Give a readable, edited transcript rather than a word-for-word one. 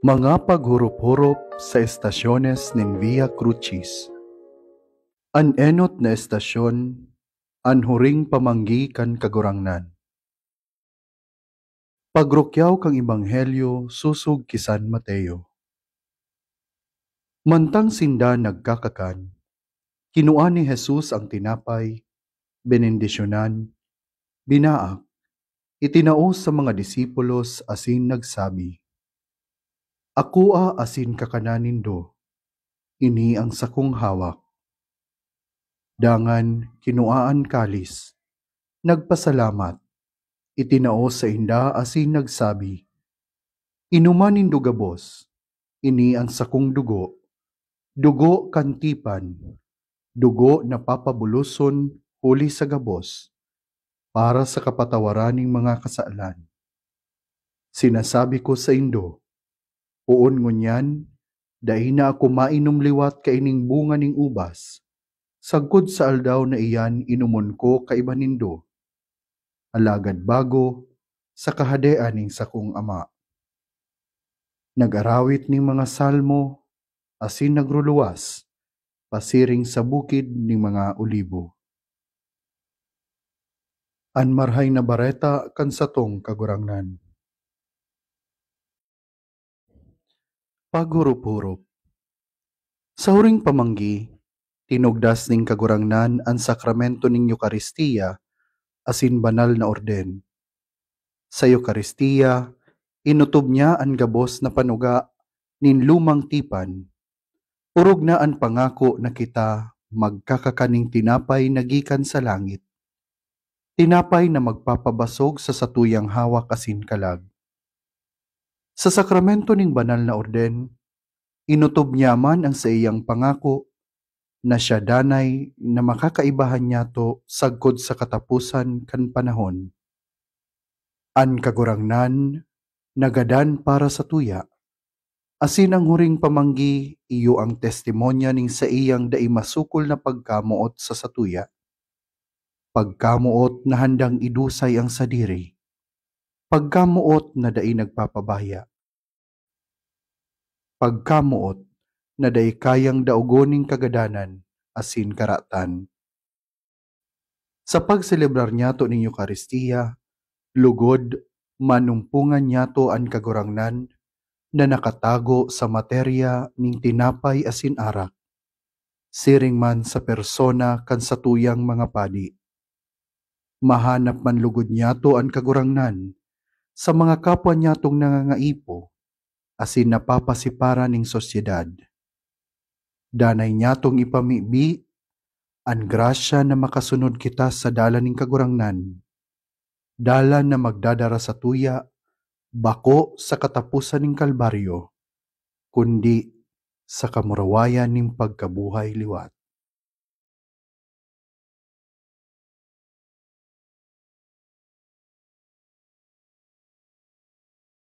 Mga paghurup-hurup sa estasyones nin Via Crucis. An enot na estasyon, an huring pamanggi kan kagurangnan. Pagrukyaw kang Ebanghelyo susug kisan Mateo. Mantang sinda nagkakakan, kinuha ni Jesus ang tinapay, benendisyonan, binaak, itinaos sa mga disipulos asin nagsabi, "Akua asin kakananin do, ini ang sakong hawak." Dangan kinuaan kalis, nagpasalamat, itinaos sa inda asin nagsabi, "Inuman nindo gabos, ini ang sakong dugo, dugo kantipan, dugo na papabuluson huli sa gabos, para sa kapatawaraning mga kasaalan. Sinasabi ko sa indo, puon ngunyan, dahil na ako mainom liwat kaining bunga ning ubas, sagkod sa aldaw na iyan inumon ko kaiba nindo, alagad bago sa kahadean ning sakong ama." Nag-arawit ning mga salmo, asin nagruluwas, pasiring sa bukid ning mga olibo. An marhay na bareta kan satong kagurangnan. Paghurup-hurup. Sa huring pamanggi, tinugdas ning kagurangnan ang sakramento ning Eukaristiya asin banal na orden. Sa Eukaristiya, inutob niya ang gabos na panuga nin lumang tipan. Urog na ang pangako na kita magkakakaning tinapay na gikan sa langit. Tinapay na magpapabasog sa satuyang hawak asin kalag. Sa sakramento ning banal na orden, inutob niya man ang sa iyang pangako na siya danay na makakaibahan niya to sagkod sa katapusan kan panahon. An kagurangnan nagadan para sa tuya, asin ang huring pamanggi iyo ang testimonya ning sa iyang dai masukol na pagkamuot sa satuya. Pagkamuot na handang idusay ang sadiri, pagkamuot na dai nagpapabaya, pagkamuot na dai kayang daugoning kagadanan asin karatan. Sa pagselebrar niyato ning Eukaristiya, lugod manumpungan niyato ang kagurangnan na nakatago sa materya ning tinapay asin arak, siring man sa persona kan satuyang mga padi. Mahanap man lugod niyato ang kagurangnan sa mga kapwa niyatong nangangaipo, asin napapasipara ning sosyedad. Danay niyatong ipamibi ang grasya na makasunod kita sa dala ning kagurangnan, dala na magdadara sa tuya, bako sa katapusan ning kalbaryo, kundi sa kamurawayan ning pagkabuhay liwat.